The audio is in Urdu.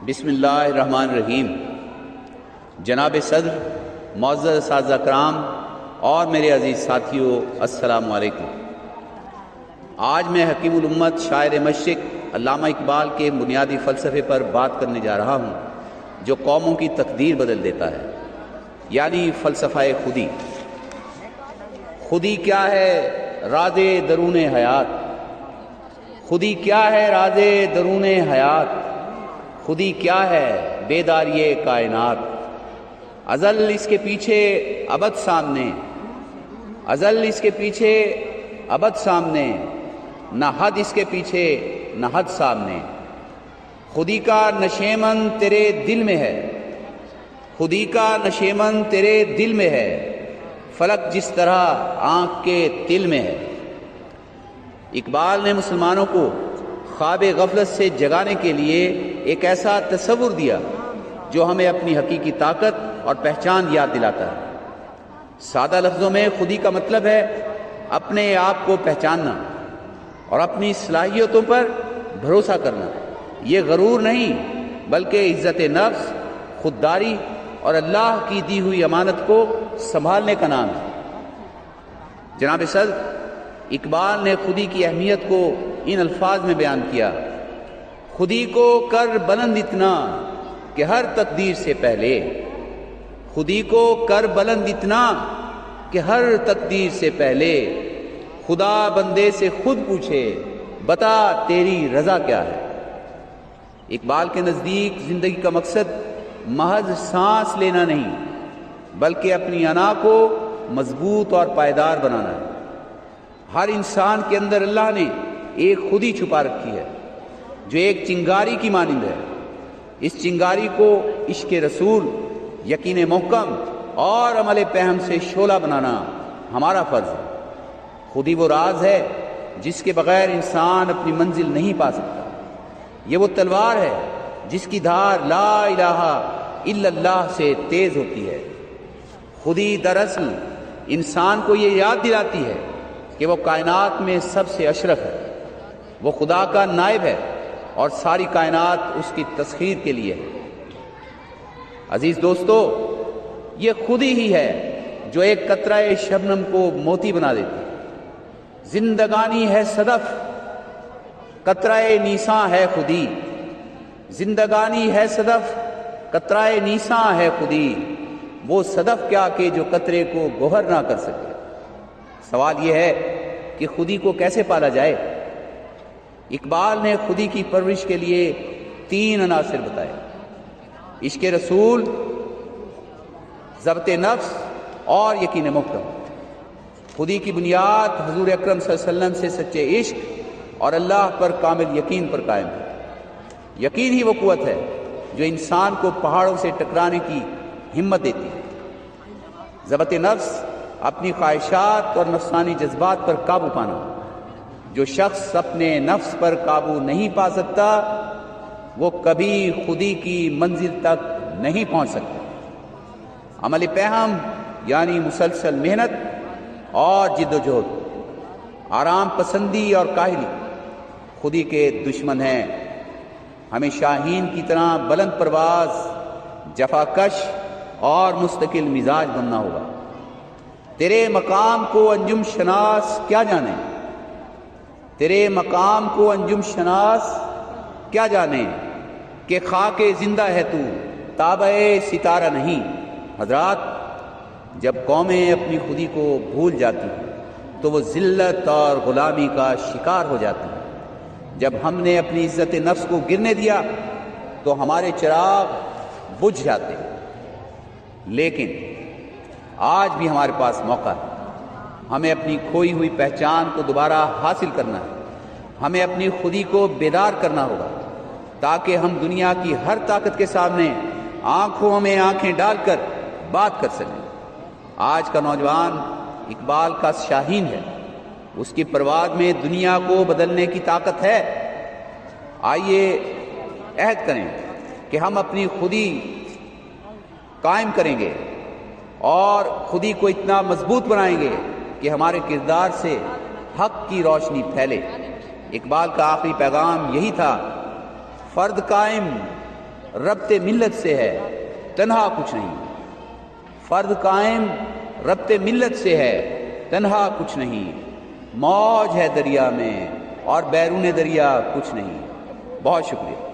بسم اللہ الرحمن الرحیم۔ جناب صدر، معزز اساتذہ کرام اور میرے عزیز ساتھیوں، السلام علیکم۔ آج میں حکیم الامت شاعر مشرق علامہ اقبال کے بنیادی فلسفے پر بات کرنے جا رہا ہوں جو قوموں کی تقدیر بدل دیتا ہے، یعنی فلسفہ خودی۔ خودی کیا ہے؟ راز درون حیات۔ خودی کیا ہے؟ راز درون حیات۔ خودی کیا ہے؟ بیداری کائنات۔ ازل اس کے پیچھے ابد سامنے، ازل اس کے پیچھے ابد سامنے، نہ حد اس کے پیچھے نہ حد سامنے۔ خودی کا نشیمن تیرے دل میں ہے، خودی کا نشیمن تیرے دل میں ہے، فلک جس طرح آنکھ کے تل میں ہے۔ اقبال نے مسلمانوں کو خواب غفلت سے جگانے کے لیے ایک ایسا تصور دیا جو ہمیں اپنی حقیقی طاقت اور پہچان یاد دلاتا ہے۔ سادہ لفظوں میں خودی کا مطلب ہے اپنے آپ کو پہچاننا اور اپنی صلاحیتوں پر بھروسہ کرنا۔ یہ غرور نہیں بلکہ عزت نفس، خودداری اور اللہ کی دی ہوئی امانت کو سنبھالنے کا نام ہے۔ جناب صدر، اقبال نے خودی کی اہمیت کو ان الفاظ میں بیان کیا: خودی کو کر بلند اتنا کہ ہر تقدیر سے پہلے، خودی کو کر بلند اتنا کہ ہر تقدیر سے پہلے، خدا بندے سے خود پوچھے بتا تیری رضا کیا ہے۔ اقبال کے نزدیک زندگی کا مقصد محض سانس لینا نہیں بلکہ اپنی انا کو مضبوط اور پائیدار بنانا ہے۔ ہر انسان کے اندر اللہ نے ایک خودی چھپا رکھی ہے جو ایک چنگاری کی مانند ہے۔ اس چنگاری کو عشق رسول، یقین محکم اور عمل پہم سے شعلہ بنانا ہمارا فرض ہے۔ خودی وہ راز ہے جس کے بغیر انسان اپنی منزل نہیں پا سکتا۔ یہ وہ تلوار ہے جس کی دھار لا الہ الا اللہ سے تیز ہوتی ہے۔ خودی دراصل انسان کو یہ یاد دلاتی ہے کہ وہ کائنات میں سب سے اشرف ہے، وہ خدا کا نائب ہے اور ساری کائنات اس کی تسخیر کے لیے ہے۔ عزیز دوستو، یہ خودی ہی ہے جو ایک قطرہ شبنم کو موتی بنا دیتی ہے۔ زندگانی ہے صدف، قطرہ نیساں ہے خودی۔ زندگانی ہے صدف، قطرہ نیساں ہے خودی۔ وہ صدف کیا کہ جو قطرے کو گوہر نہ کر سکے۔ سوال یہ ہے کہ خودی کو کیسے پالا جائے؟ اقبال نے خودی کی پرورش کے لیے 3 عناصر بتائے: عشق رسول، ضبط نفس اور یقین محکم۔ خودی کی بنیاد حضور اکرم صلی اللہ علیہ وسلم سے سچے عشق اور اللہ پر کامل یقین پر قائم ہے۔ یقین ہی وہ قوت ہے جو انسان کو پہاڑوں سے ٹکرانے کی ہمت دیتی ہے۔ ضبط نفس، اپنی خواہشات اور نفسانی جذبات پر قابو پانا۔ جو شخص اپنے نفس پر قابو نہیں پا سکتا وہ کبھی خودی کی منزل تک نہیں پہنچ سکتا۔ عمل پہم یعنی مسلسل محنت اور جد و جہد، آرام پسندی اور کاہلی خودی کے دشمن ہیں۔ ہمیں شاہین کی طرح بلند پرواز، جفا کش اور مستقل مزاج بننا ہوگا۔ تیرے مقام کو انجم شناس کیا جانے، تیرے مقام کو انجم شناس کیا جانے کہ خاک زندہ ہے تو تابع ستارہ نہیں۔ حضرات، جب قومیں اپنی خودی کو بھول جاتی ہیں تو وہ ذلت اور غلامی کا شکار ہو جاتی ہیں۔ جب ہم نے اپنی عزت نفس کو گرنے دیا تو ہمارے چراغ بجھ جاتے ہیں۔ لیکن آج بھی ہمارے پاس موقع ہے۔ ہمیں اپنی کھوئی ہوئی پہچان کو دوبارہ حاصل کرنا ہے۔ ہمیں اپنی خودی کو بیدار کرنا ہوگا تاکہ ہم دنیا کی ہر طاقت کے سامنے آنکھوں میں آنکھیں ڈال کر بات کر سکیں۔ آج کا نوجوان اقبال کا شاہین ہے، اس کی پرواز میں دنیا کو بدلنے کی طاقت ہے۔ آئیے عہد کریں کہ ہم اپنی خودی قائم کریں گے اور خودی کو اتنا مضبوط بنائیں گے کہ ہمارے کردار سے حق کی روشنی پھیلے۔ اقبال کا آخری پیغام یہی تھا: فرد قائم ربط ملت سے ہے تنہا کچھ نہیں، فرد قائم ربط ملت سے ہے تنہا کچھ نہیں، موج ہے دریا میں اور بیرون دریا کچھ نہیں۔ بہت شکریہ۔